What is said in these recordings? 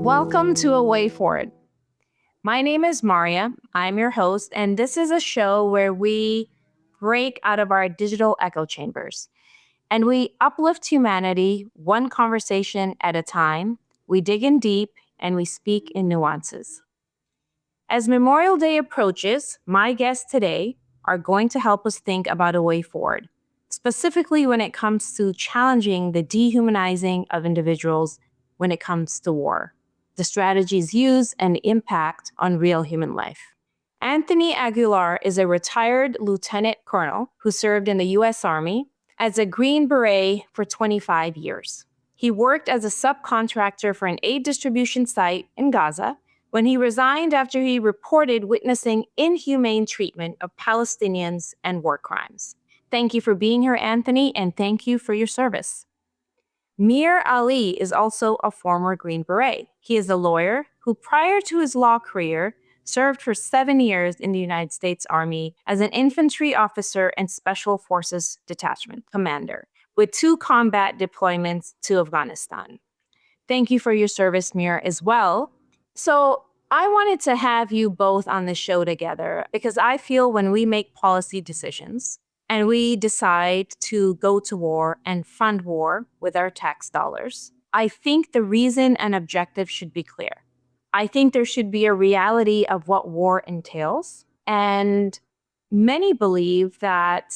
Welcome to A Way Forward. My name is Maaria. I'm your host, and this is a show where we break out of our digital echo chambers and we uplift humanity one conversation at a time. We dig in deep and we speak in nuances. As Memorial Day approaches, my guests today are going to help us think about a way forward, specifically when it comes to challenging the dehumanizing of individuals when it comes to war, the strategies used, and the impact on real human life. Anthony Aguilar is a retired lieutenant colonel who served in the U.S. Army as a Green Beret for 25 years. He worked as a subcontractor for an aid distribution site in Gaza when he resigned after he reported witnessing inhumane treatment of Palestinians and war crimes. Thank you for being here, Anthony, and thank you for your service. Mir Ali is also a former Green Beret. He is a lawyer who, prior to his law career, served for 7 years in the United States Army as an infantry officer and Special Forces Detachment commander, with 2 combat deployments to Afghanistan. Thank you for your service, Mir, as well. So I wanted to have you both on the show together because I feel when we make policy decisions, and we decide to go to war and fund war with our tax dollars, I think the reason and objective should be clear. I think there should be a reality of what war entails. And many believe that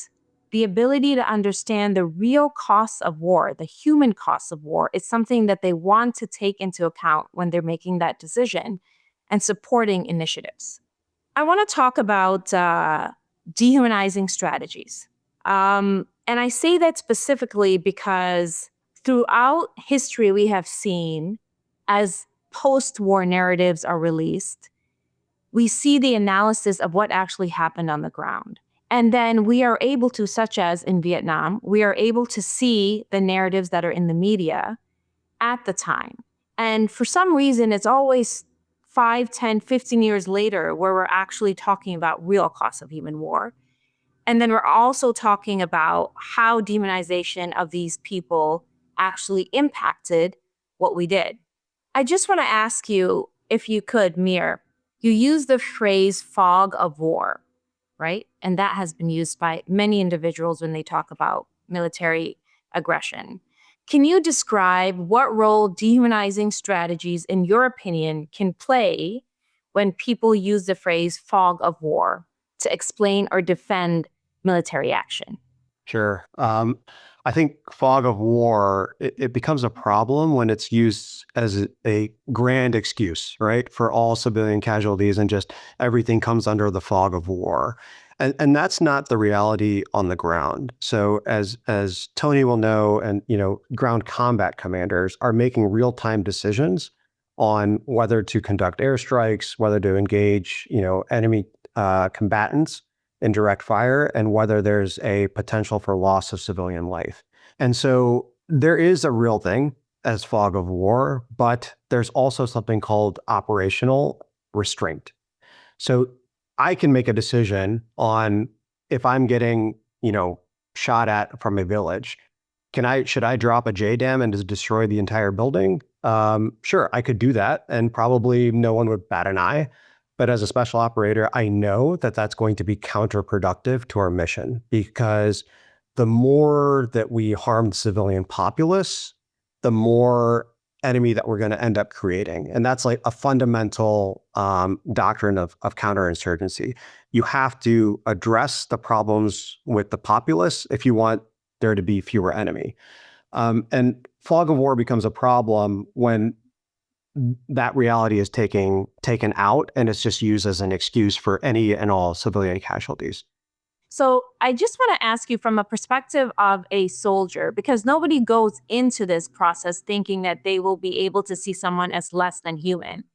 the ability to understand the real costs of war, the human costs of war, is something that they want to take into account when they're making that decision and supporting initiatives. I want to talk about dehumanizing strategies. And I say that specifically because throughout history, we have seen as post-war narratives are released, we see the analysis of what actually happened on the ground. And then we are able to, such as in Vietnam, we are able to see the narratives that are in the media at the time. And for some reason, it's always 5, 10, 15 years later where we're actually talking about real costs of human war. And then we're also talking about how demonization of these people actually impacted what we did. I just want to ask you, if you could, Mir, you use the phrase fog of war, right? And that has been used by many individuals when they talk about military aggression. Can you describe what role dehumanizing strategies, in your opinion, can play when people use the phrase fog of war to explain or defend military action? Sure. I think fog of war, it becomes a problem when it's used as a grand excuse, right, for all civilian casualties, and just everything comes under the fog of war. And that's not the reality on the ground. So as Tony will know, and ground combat commanders are making real-time decisions on whether to conduct airstrikes, whether to engage, enemy combatants in direct fire, and whether there's a potential for loss of civilian life. And so there is a real thing as fog of war, but there's also something called operational restraint. So I can make a decision on if I'm getting, shot at from a village. Should I drop a JDAM and just destroy the entire building? Sure, I could do that, and probably no one would bat an eye. But as a special operator, I know that that's going to be counterproductive to our mission, because the more that we harm the civilian populace, the more enemy that we're going to end up creating. And that's like a fundamental doctrine of counterinsurgency. You have to address the problems with the populace if you want there to be fewer enemy. And fog of war becomes a problem when that reality is taken out, and it's just used as an excuse for any and all civilian casualties. So I just want to ask you from a perspective of a soldier, because nobody goes into this process thinking that they will be able to see someone as less than human.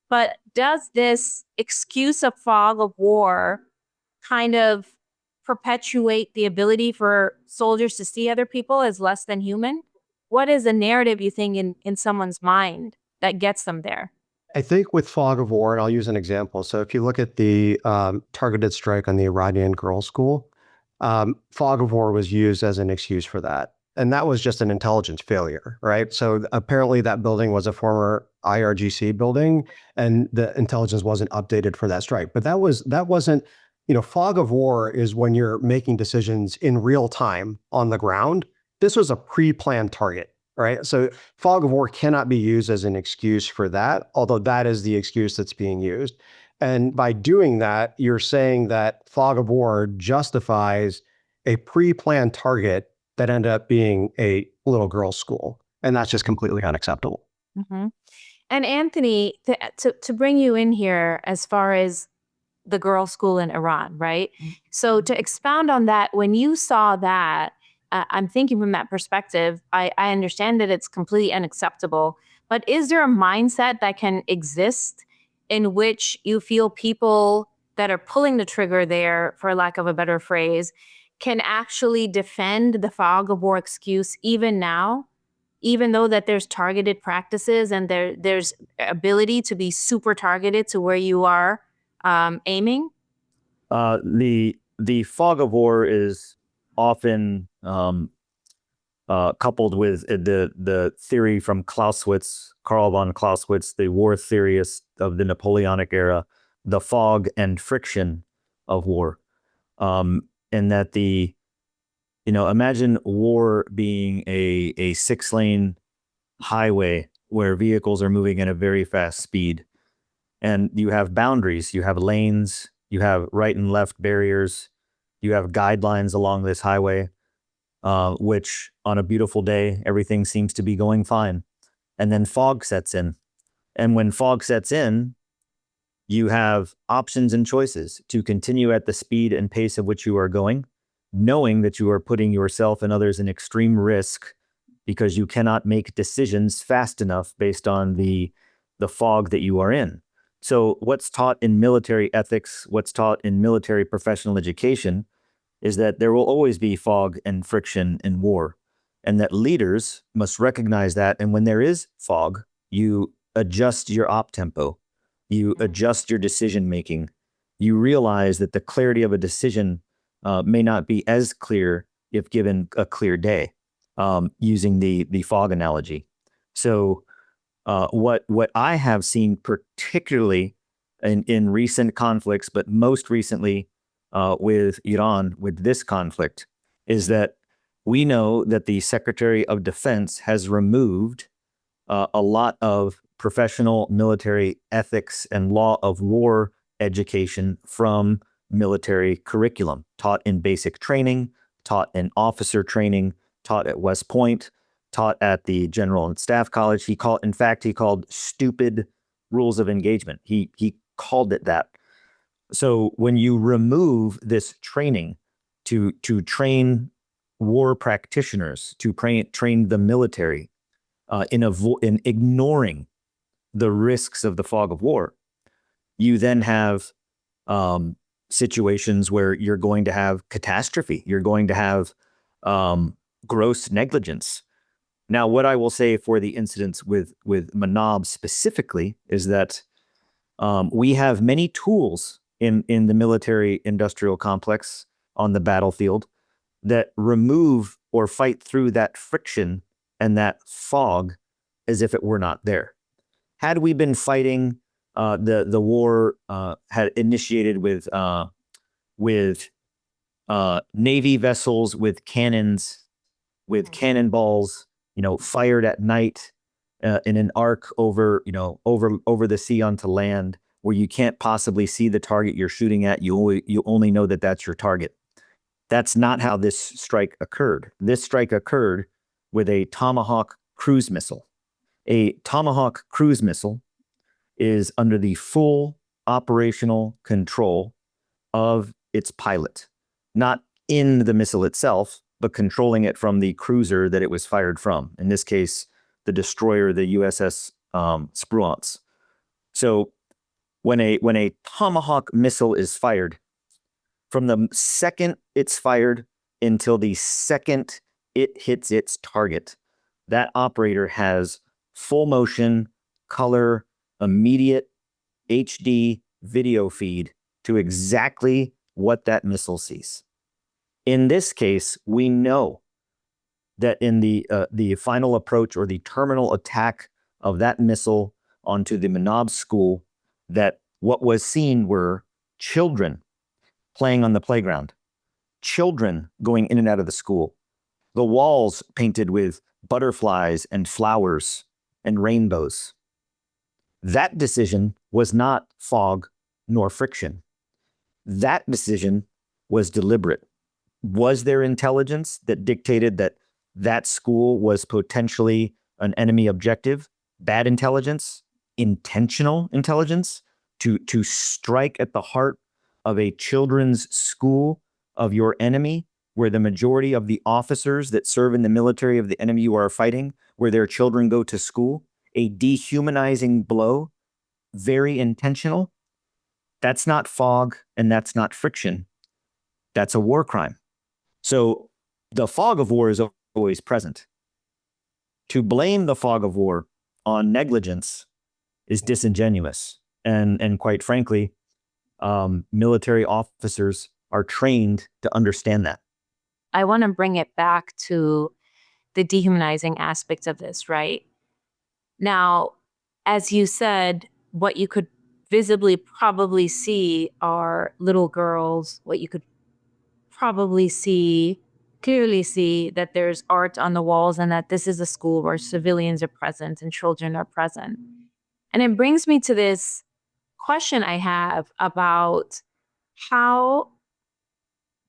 But does this excuse of fog of war kind of perpetuate the ability for soldiers to see other people as less than human? What is the narrative you think in someone's mind that gets them there? I think with fog of war, and I'll use an example. So if you look at the targeted strike on the Iranian girls' school, fog of war was used as an excuse for that. And that was just an intelligence failure, right? So apparently that building was a former IRGC building, and the intelligence wasn't updated for that strike. But that wasn't, fog of war is when you're making decisions in real time on the ground. This was a pre-planned target, right? So fog of war cannot be used as an excuse for that, although that is the excuse that's being used. And by doing that, you're saying that fog of war justifies a pre-planned target that ended up being a little girl's school. And that's just completely unacceptable. Mm-hmm. And Anthony, to bring you in here as far as the girls' school in Iran, right? So to expound on that, when you saw that, I'm thinking from that perspective, I understand that it's completely unacceptable, but is there a mindset that can exist in which you feel people that are pulling the trigger there, for lack of a better phrase, can actually defend the fog of war excuse even now? Even though that there's targeted practices and there's ability to be super targeted to where you are aiming? The fog of war is often coupled with the theory from Clausewitz, Karl von Clausewitz, the war theorist of the Napoleonic era, the fog and friction of war, and that imagine war being a 6-lane highway where vehicles are moving at a very fast speed, and you have boundaries, you have lanes, you have right and left barriers, you have guidelines along this highway, which on a beautiful day, everything seems to be going fine. And then fog sets in. And when fog sets in, you have options and choices to continue at the speed and pace at which you are going, knowing that you are putting yourself and others in extreme risk because you cannot make decisions fast enough based on the fog that you are in. So what's taught in military ethics, what's taught in military professional education is that there will always be fog and friction in war, and that leaders must recognize that. And when there is fog, you adjust your op tempo, you adjust your decision making. You realize that the clarity of a decision may not be as clear if given a clear day, using the fog analogy. So what I have seen, particularly in recent conflicts, but most recently with Iran, with this conflict, is that we know that the Secretary of Defense has removed a lot of professional military ethics and law of war education from military curriculum, taught in basic training, taught in officer training, taught at West Point, taught at the General and Staff College. He called stupid rules of engagement. He called it that. So when you remove this training to train war practitioners, to train the military in ignoring the risks of the fog of war, you then have situations where you're going to have catastrophe. You're going to have gross negligence. Now, what I will say for the incidents with Manab specifically is that we have many tools in the military industrial complex on the battlefield that remove or fight through that friction and that fog as if it were not there. Had we been fighting the war had initiated with Navy vessels, with cannons, with cannonballs, fired at night in an arc over the sea onto land, where you can't possibly see the target you're shooting at. You only know that that's your target. That's not how this strike occurred. This strike occurred with a Tomahawk cruise missile. A Tomahawk cruise missile is under the full operational control of its pilot, not in the missile itself, but controlling it from the cruiser that it was fired from. In this case, the destroyer, the USS Spruance. So when a Tomahawk missile is fired, from the second it's fired until the second it hits its target, that operator has full motion, color, immediate HD video feed to exactly what that missile sees. In this case, we know that in the final approach or the terminal attack of that missile onto the Manab school, that what was seen were children playing on the playground, children going in and out of the school, the walls painted with butterflies and flowers and rainbows. That decision was not fog nor friction. That decision was deliberate. Was there intelligence that dictated that that school was potentially an enemy objective? Bad intelligence? Intentional intelligence? To strike at the heart of a children's school of your enemy, where the majority of the officers that serve in the military of the enemy you are fighting, where their children go to school, a dehumanizing blow, very intentional. That's not fog and that's not friction. That's a war crime. So the fog of war is always present. To blame the fog of war on negligence is disingenuous. And quite frankly, military officers are trained to understand that. I want to bring it back to the dehumanizing aspects of this, right? Now, as you said, what you could visibly probably see are little girls. What you could probably clearly see that there's art on the walls and that this is a school where civilians are present and children are present. And it brings me to this question I have about how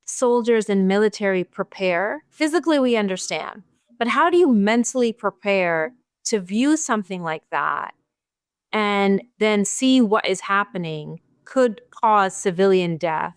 soldiers and military prepare. Physically, we understand, but how do you mentally prepare to view something like that and then see what is happening could cause civilian death,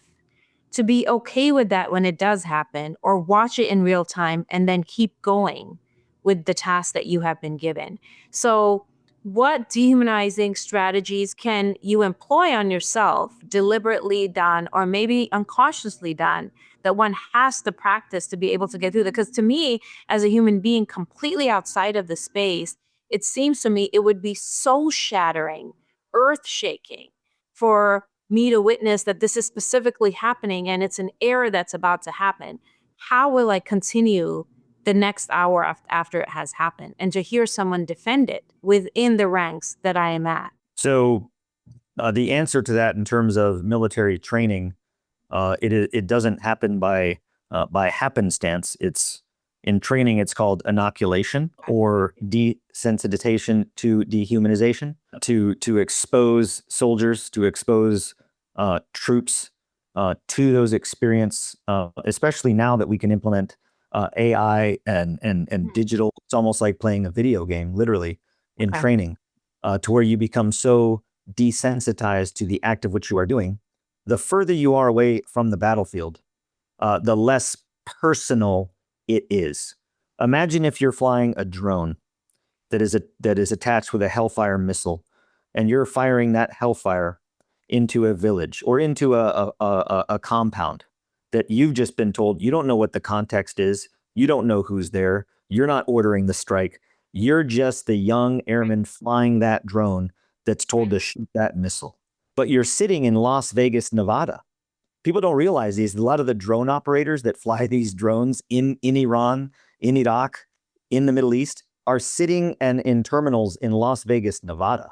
to be okay with that when it does happen, or watch it in real time and then keep going with the task that you have been given? So what dehumanizing strategies can you employ on yourself, deliberately done or maybe unconsciously done, that one has to practice to be able to get through that? Because to me, as a human being completely outside of the space, it seems to me it would be so shattering, earth shaking for me to witness that this is specifically happening and it's an error that's about to happen. How will I continue the next hour after it has happened, and to hear someone defend it within the ranks that I am at? So the answer to that in terms of military training, it doesn't happen by happenstance. It's in training. It's called inoculation or desensitization to dehumanization, to expose soldiers, to expose troops to those experience, especially now that we can implement AI and digital. It's almost like playing a video game, literally, in Okay. training, to where you become so desensitized to the act of which you are doing. The further you are away from the battlefield, the less personal it is. Imagine if you're flying a drone that is attached with a Hellfire missile, and you're firing that Hellfire into a village or into a compound that you've just been told you don't know what the context is, you don't know who's there, you're not ordering the strike, you're just the young airman flying that drone that's told to shoot that missile. But you're sitting in Las Vegas, Nevada. People don't realize these. A lot of the drone operators that fly these drones in Iran, in Iraq, in the Middle East are sitting and in terminals in Las Vegas, Nevada.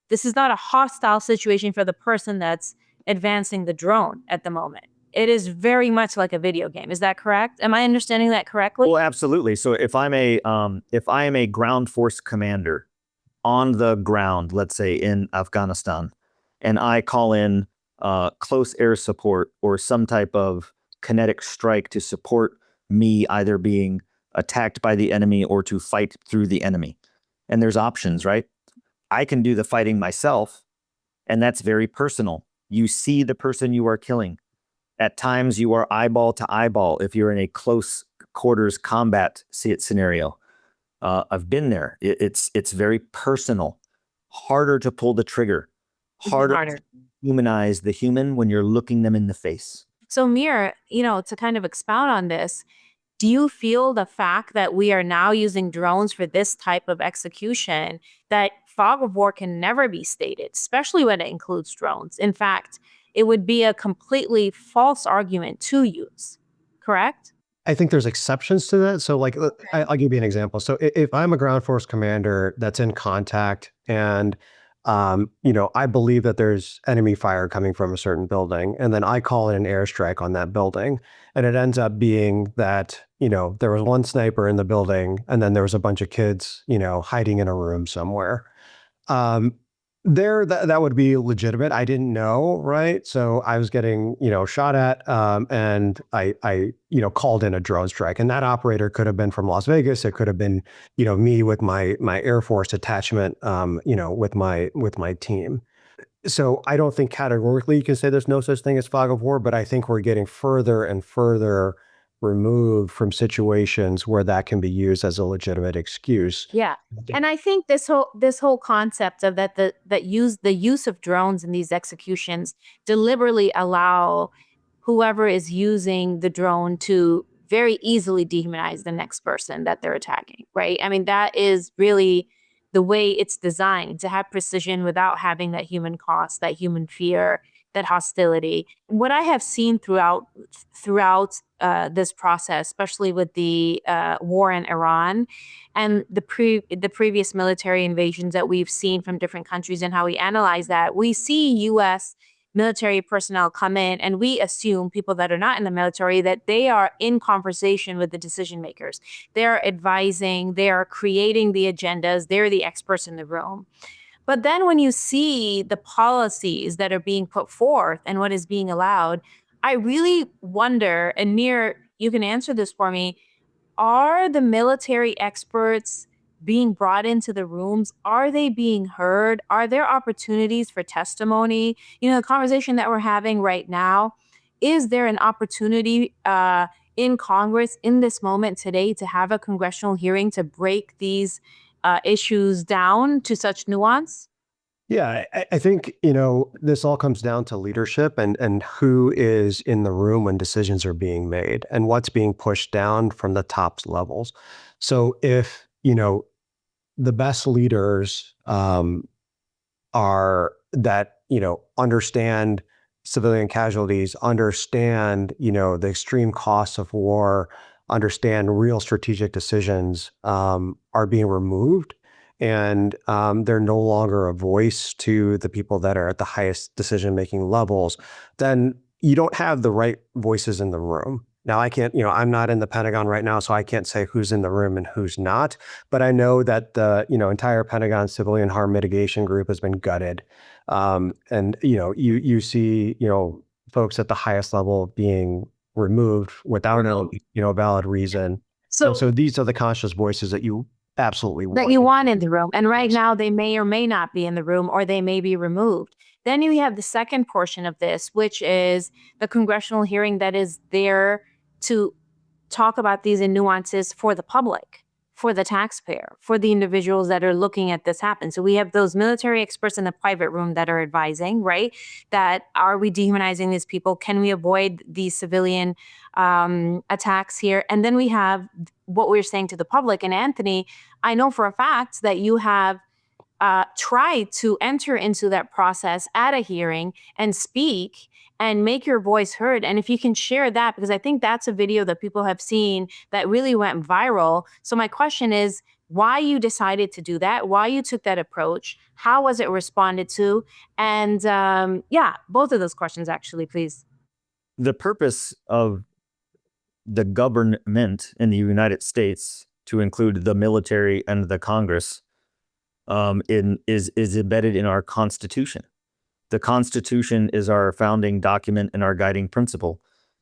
This is not a hostile situation for the person that's advancing the drone at the moment. It is very much like a video game. Is that correct? Am I understanding that correctly? Well, absolutely. So if I am a ground force commander on the ground, let's say in Afghanistan, and I call in close air support or some type of kinetic strike to support me either being attacked by the enemy or to fight through the enemy. And there's options, right? I can do the fighting myself, and that's very personal. You see the person you are killing. At times you are eyeball to eyeball if you're in a close quarters combat scenario. I've been there. It's very personal. Harder to pull the trigger. Harder to humanize the human when you're looking them in the face. So Mir, to kind of expound on this, do you feel the fact that we are now using drones for this type of execution, that fog of war can never be stated, especially when it includes drones? In fact, it would be a completely false argument to use, correct? I think there's exceptions to that. So like, I'll give you an example. So if I'm a ground force commander that's in contact and, I believe that there's enemy fire coming from a certain building, and then I call in an airstrike on that building, and it ends up being that, there was one sniper in the building and then there was a bunch of kids, hiding in a room somewhere. Um, that would be legitimate. I didn't know, right? So I was getting, shot at, and I called in a drone strike, and that operator could have been from Las Vegas. It could have been, me with my Air Force attachment, with my team. So I don't think categorically you can say there's no such thing as fog of war, but I think we're getting further and further removed from situations where that can be used as a legitimate excuse. Yeah. And I think this whole concept of the use of drones in these executions deliberately allow whoever is using the drone to very easily dehumanize the next person that they're attacking, right? I mean, that is really the way it's designed, to have precision without having that human cost, that human fear, that hostility. What I have seen throughout this process, especially with the war in Iran and the previous military invasions that we've seen from different countries, and how we analyze that, we see U.S. military personnel come in, and we assume, people that are not in the military, that they are in conversation with the decision makers. They're advising, they are creating the agendas, they're the experts in the room. But then when you see the policies that are being put forth and what is being allowed, I really wonder, and Mir, you can answer this for me, are the military experts being brought into the rooms? Are they being heard? Are there opportunities for testimony? The conversation that we're having right now, is there an opportunity in Congress in this moment today to have a congressional hearing to break these issues down to such nuance? Yeah, I think, this all comes down to leadership and who is in the room when decisions are being made and what's being pushed down from the top levels. So if, the best leaders are that, understand civilian casualties, understand, the extreme costs of war, understand real strategic decisions, are being removed. And they're no longer a voice to the people that are at the highest decision-making levels, then you don't have the right voices in the room. Now, I can't, I'm not in the Pentagon right now, so I can't say who's in the room and who's not. But I know that the, entire Pentagon Civilian Harm Mitigation Group has been gutted. And, you see, folks at the highest level being removed without a valid reason. So these are the conscious voices that you absolutely that you want in the room. And right now they may or may not be in the room, or they may be removed. Then you have the second portion of this, which is the congressional hearing that is there to talk about these in nuances for the public, for the taxpayer, for the individuals that are looking at this happen. So we have those military experts in the private room that are advising, right? That, are we dehumanizing these people? Can we avoid these civilian attacks here? And then we have what we're saying to the public. And Anthony, I know for a fact that you have tried to enter into that process at a hearing and speak and make your voice heard. And if you can share that, because I think that's a video that people have seen that really went viral. So my question is, why you decided to do that, why you took that approach, how was it responded to? And both of those questions, actually, please. The purpose of the government in the United States, to include the military and the Congress, is embedded in our Constitution. The Constitution is our founding document and our guiding principle.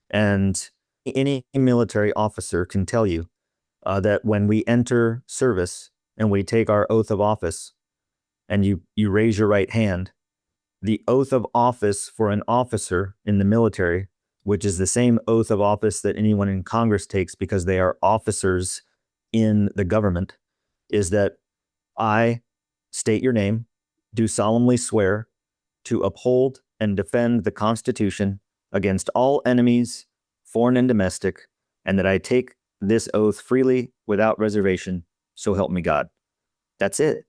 And any military officer can tell you that when we enter service and we take our oath of office, and you raise your right hand, the oath of office for an officer in the military, which is the same oath of office that anyone in Congress takes because they are officers in the government, is that I state your name, do solemnly swear to uphold and defend the Constitution against all enemies, foreign and domestic, and that I take this oath freely without reservation, so help me God. That's it.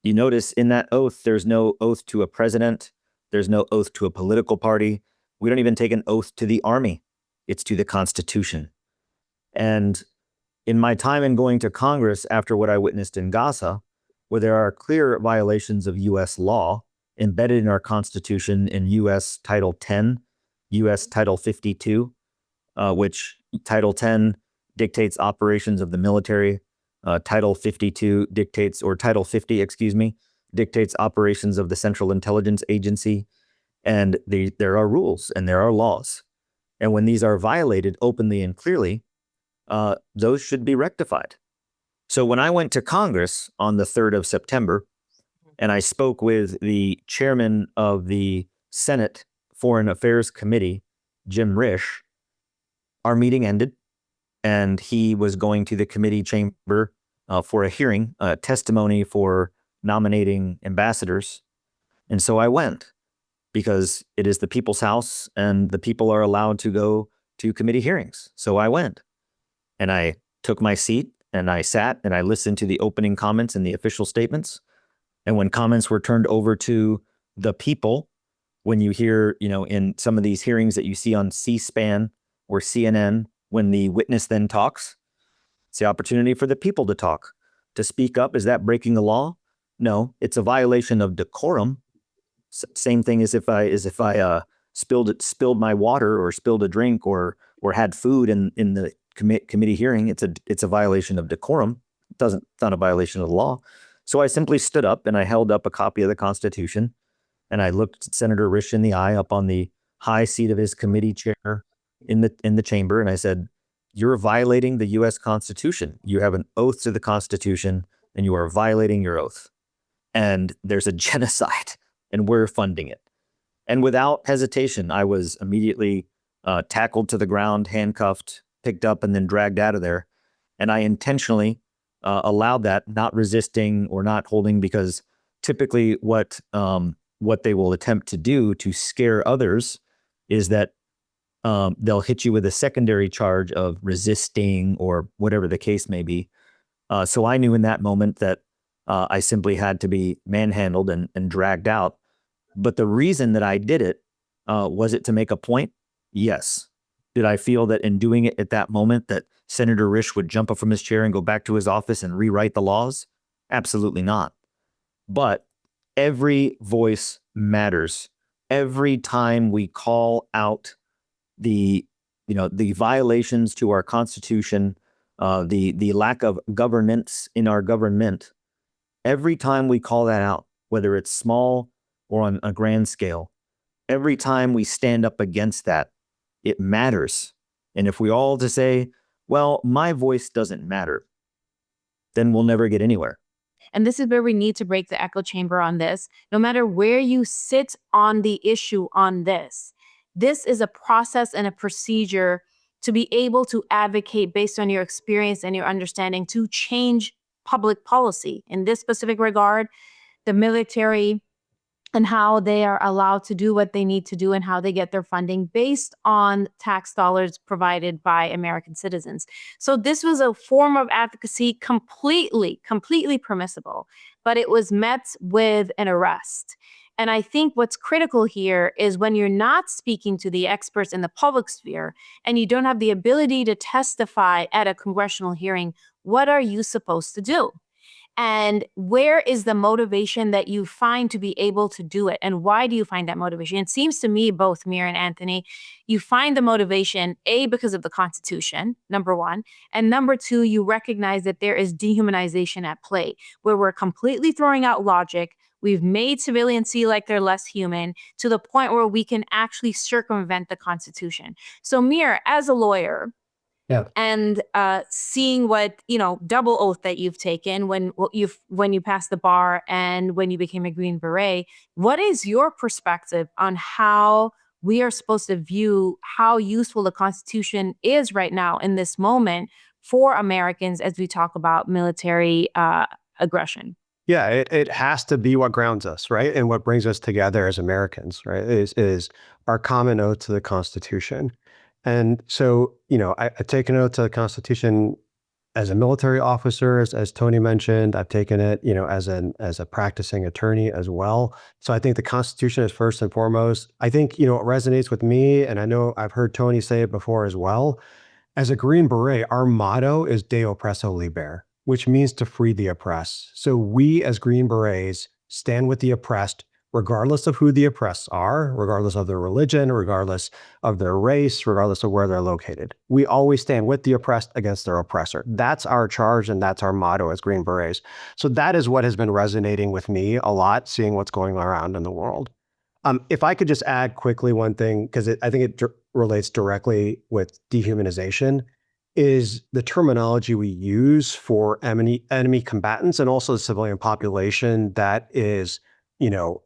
You notice in that oath, there's no oath to a president. There's no oath to a political party. We don't even take an oath to the army. It's to the Constitution. And in my time in going to Congress after what I witnessed in Gaza, where there are clear violations of U.S. law embedded in our Constitution in U.S. Title 10, U.S. Title 52, which Title 10 dictates operations of the military. Title 52 dictates, or Title 50, excuse me, dictates operations of the Central Intelligence Agency. And there are rules and there are laws. And when these are violated openly and clearly, those should be rectified. So when I went to Congress on the 3rd of September, and I spoke with the chairman of the Senate Foreign Affairs Committee, Jim Risch, our meeting ended, and he was going to the committee chamber for a hearing, testimony for nominating ambassadors. And so I went, because it is the people's house and the people are allowed to go to committee hearings. So I went, and I took my seat and I sat and I listened to the opening comments and the official statements. And when comments were turned over to the people, when you hear, in some of these hearings that you see on C-SPAN or CNN, when the witness then talks, it's the opportunity for the people to talk, to speak up. Is that breaking the law? No, it's a violation of decorum. Same thing as if I spilled my water or spilled a drink or had food in the committee hearing. It's a violation of decorum. It's not a violation of the law. So I simply stood up and I held up a copy of the Constitution, and I looked Senator Risch in the eye up on the high seat of his committee chair in the chamber, and I said, "You're violating the U.S. Constitution. You have an oath to the Constitution, and you are violating your oath. And there's a genocide, and we're funding it." And without hesitation, I was immediately tackled to the ground, handcuffed, picked up, and then dragged out of there. And I intentionally allowed that, not resisting or not holding, because typically what they will attempt to do to scare others is that they'll hit you with a secondary charge of resisting or whatever the case may be. So I knew in that moment that I simply had to be manhandled and dragged out. But the reason that I did it, was it to make a point? Yes. Did I feel that in doing it at that moment that Senator Risch would jump up from his chair and go back to his office and rewrite the laws? Absolutely not. But every voice matters. Every time we call out the violations to our Constitution, the lack of governance in our government, every time we call that out, whether it's small or on a grand scale, every time we stand up against that, it matters. And if we all to say, well, my voice doesn't matter, then we'll never get anywhere. And this is where we need to break the echo chamber on this. No matter where you sit on the issue on this is a process and a procedure to be able to advocate based on your experience and your understanding to change public policy. In this specific regard, the military and how they are allowed to do what they need to do and how they get their funding based on tax dollars provided by American citizens. So this was a form of advocacy completely permissible, but it was met with an arrest. And I think what's critical here is when you're not speaking to the experts in the public sphere and you don't have the ability to testify at a congressional hearing, what are you supposed to do? And where is the motivation that you find to be able to do it? And why do you find that motivation? It seems to me, both Mir and Anthony, you find the motivation, A, because of the Constitution, number one. And number two, you recognize that there is dehumanization at play, where we're completely throwing out logic. We've made civilians see like they're less human to the point where we can actually circumvent the Constitution. So Mir, as a lawyer, Yeah. and seeing what, double oath that you've taken when you passed the bar and when you became a Green Beret, what is your perspective on how we are supposed to view how useful the Constitution is right now in this moment for Americans as we talk about military aggression? Yeah, it has to be what grounds us, right? And what brings us together as Americans, right? Is our common oath to the Constitution. And so, I take an oath to the Constitution as a military officer, as Tony mentioned. I've taken it, as a practicing attorney as well. So I think the Constitution is first and foremost. I think, what resonates with me, and I know I've heard Tony say it before as well, As a Green Beret, our motto is De Oppresso Liber, which means to free the oppressed. So we as Green Berets stand with the oppressed, regardless of who the oppressed are, regardless of their religion, regardless of their race, regardless of where they're located. We always stand with the oppressed against their oppressor. That's our charge and that's our motto as Green Berets. So that is what has been resonating with me a lot, seeing what's going around in the world. If I could just add quickly one thing, because I think it relates directly with dehumanization, is the terminology we use for enemy combatants and also the civilian population that is,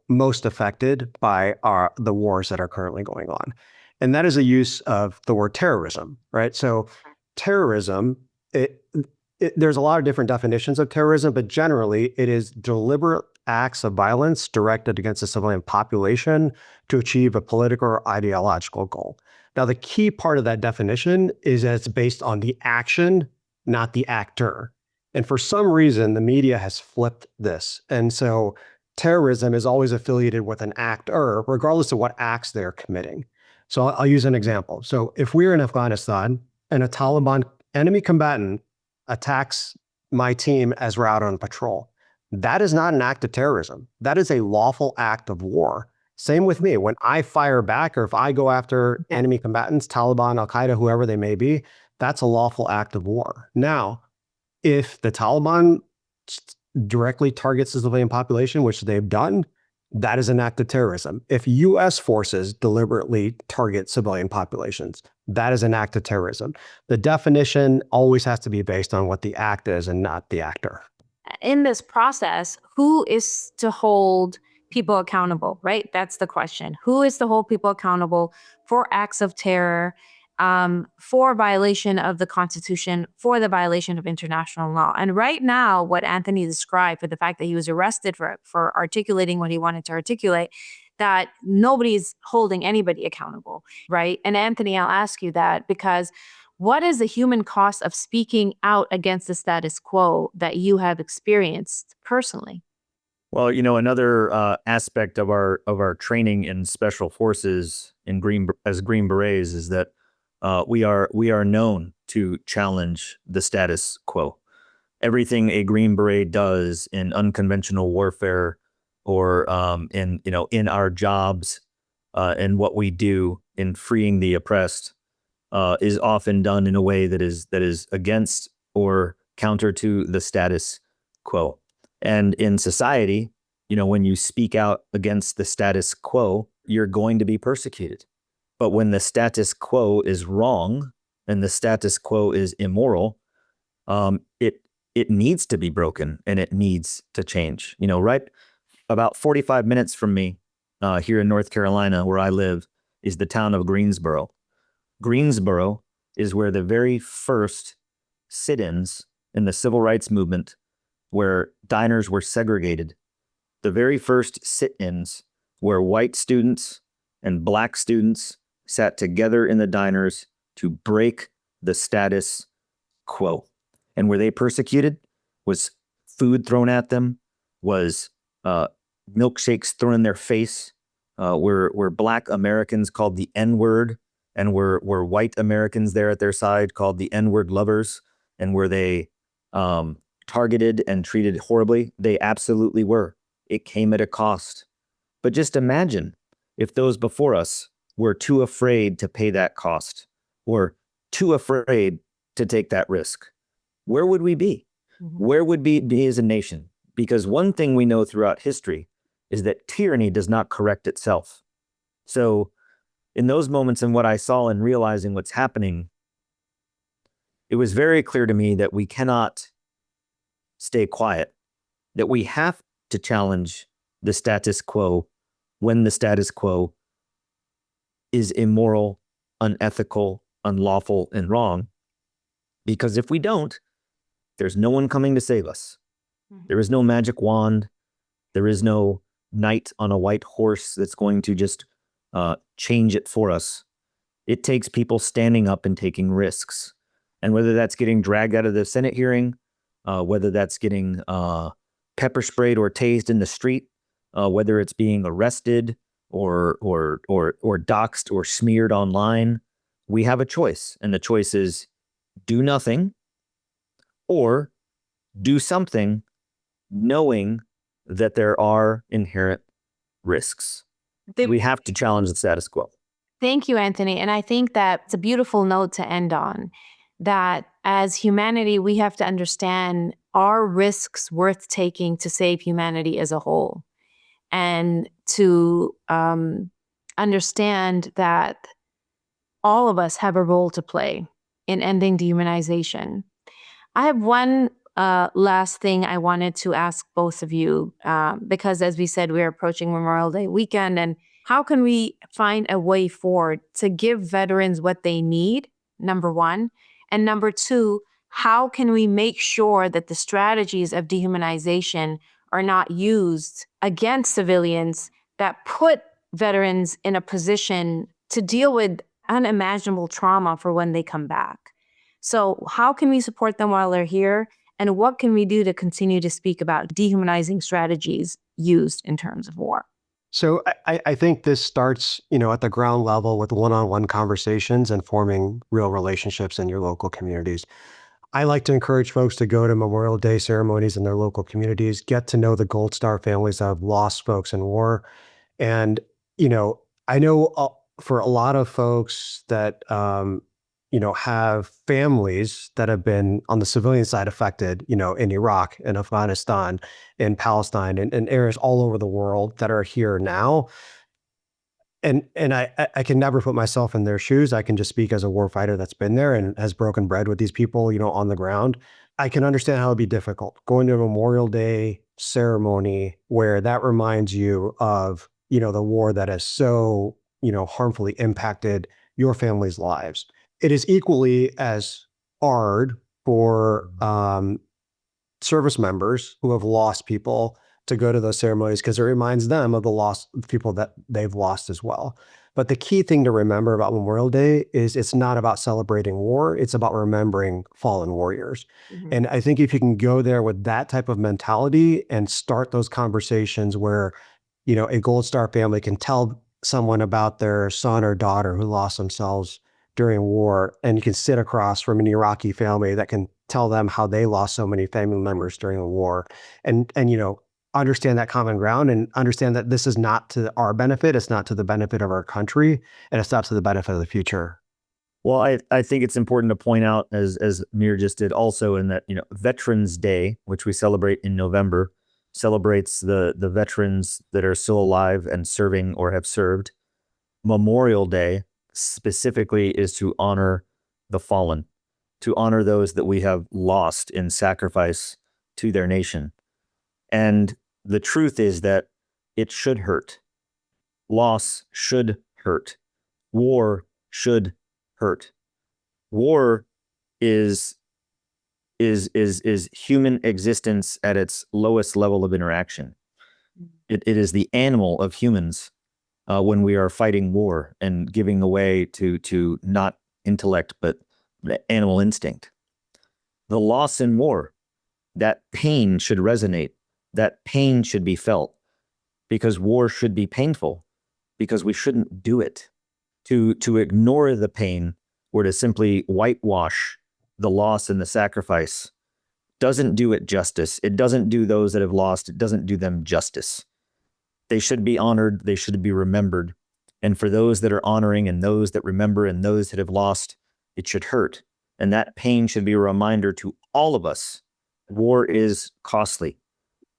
most affected by the wars that are currently going on. And that is a use of the word terrorism, right? So terrorism, there's a lot of different definitions of terrorism, but generally it is deliberate acts of violence directed against the civilian population to achieve a political or ideological goal. Now, the key part of that definition is that it's based on the action, not the actor. And for some reason, the media has flipped this. And so terrorism is always affiliated with an actor, regardless of what acts they're committing. So I'll use an example. So if we're in Afghanistan and a Taliban enemy combatant attacks my team as we're out on patrol, that is not an act of terrorism. That is a lawful act of war. Same with me. When I fire back or if I go after enemy combatants, Taliban, Al-Qaeda, whoever they may be, that's a lawful act of war. Now, if the Taliban directly targets the civilian population, which they've done, that is an act of terrorism. If U.S. forces deliberately target civilian populations, that is an act of terrorism. The definition always has to be based on what the act is and not the actor. In this process, who is to hold people accountable, right? That's the question. Who is to hold people accountable for acts of terror, for violation of the Constitution, for the violation of international law? And right now, what Anthony described, for the fact that he was arrested for articulating what he wanted to articulate, that nobody's holding anybody accountable, right? And Anthony, I'll ask you that because what is the human cost of speaking out against the status quo that you have experienced personally? Well, another aspect of our training in special forces as Green Berets is that we are known to challenge the status quo. Everything a Green Beret does in unconventional warfare or in our jobs and what we do in freeing the oppressed is often done in a way that is against or counter to the status quo. And in society, when you speak out against the status quo, you're going to be persecuted. But when the status quo is wrong and the status quo is immoral, it needs to be broken and it needs to change. Right about 45 minutes from me here in North Carolina, where I live, is the town of Greensboro. Greensboro is where the very first sit-ins in the civil rights movement, where diners were segregated, the very first sit-ins where white students and black students sat together in the diners to break the status quo. And where they persecuted was food thrown at them, was milkshakes thrown in their face, were black Americans called the N-word, and were white Americans there at their side called the N-word lovers, and were they targeted and treated horribly? They absolutely were. It came at a cost. But just imagine if those before us were too afraid to pay that cost or too afraid to take that risk. Where would we be? Mm-hmm. Where would we be as a nation? Because one thing we know throughout history is that tyranny does not correct itself. So in those moments and what I saw in realizing what's happening, it was very clear to me that we cannot stay quiet, that we have to challenge the status quo when the status quo is immoral, unethical, unlawful, and wrong. Because if we don't, there's no one coming to save us. Mm-hmm. There is no magic wand. There is no knight on a white horse that's going to just change it for us. It takes people standing up and taking risks. And whether that's getting dragged out of the Senate hearing, whether that's getting pepper sprayed or tased in the street, whether it's being arrested or doxxed or smeared online, we have a choice. And the choice is do nothing or do something knowing that there are inherent risks. We have to challenge the status quo. Thank you, Anthony. And I think that's a beautiful note to end on, that as humanity, we have to understand, are risks worth taking to save humanity as a whole? And to understand that all of us have a role to play in ending dehumanization. I have one last thing I wanted to ask both of you, because as we said, we're approaching Memorial Day weekend, and how can we find a way forward to give veterans what they need, number one, and number two, how can we make sure that the strategies of dehumanization are not used against civilians that put veterans in a position to deal with unimaginable trauma for when they come back? So how can we support them while they're here? And what can we do to continue to speak about dehumanizing strategies used in terms of war? So I think this starts, at the ground level with one-on-one conversations and forming real relationships in your local communities. I like to encourage folks to go to Memorial Day ceremonies in their local communities, get to know the Gold Star families that have lost folks in war. And, I know for a lot of folks that, have families that have been on the civilian side affected, in Iraq and Afghanistan, in Palestine, and areas all over the world that are here now. And I can never put myself in their shoes. I can just speak as a warfighter that's been there and has broken bread with these people, on the ground. I can understand how it'd be difficult going to a Memorial Day ceremony where that reminds you of, the war that has so, harmfully impacted your family's lives. It is equally as hard for service members who have lost people to go to those ceremonies because it reminds them of the lost people that they've lost as well. But the key thing to remember about Memorial Day is it's not about celebrating war. It's about remembering fallen warriors. Mhm. And I think if you can go there with that type of mentality and start those conversations where, a Gold Star family can tell someone about their son or daughter who lost themselves during war, and you can sit across from an Iraqi family that can tell them how they lost so many family members during the war, and understand that common ground and understand that this is not to our benefit, it's not to the benefit of our country, and it's not to the benefit of the future. Well, I think it's important to point out, as Mir just did also, in that, Veterans Day, which we celebrate in November, celebrates the veterans that are still alive and serving or have served. Memorial Day specifically is to honor the fallen, to honor those that we have lost in sacrifice to their nation. And the truth is that it should hurt. Loss should hurt. War should hurt. War is human existence at its lowest level of interaction. It is the animal of humans when we are fighting war and giving away to not intellect but the animal instinct. The loss in war, that pain should resonate. That pain should be felt, because war should be painful, because we shouldn't do it. To ignore the pain or to simply whitewash the loss and the sacrifice doesn't do it justice. It doesn't do those that have lost, it doesn't do them justice. They should be honored, they should be remembered. And for those that are honoring and those that remember and those that have lost, it should hurt. And that pain should be a reminder to all of us. War is costly,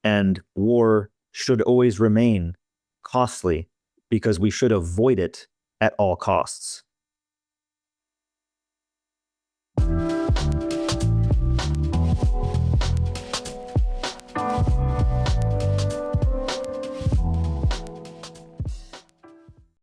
and war should always remain costly because we should avoid it at all costs.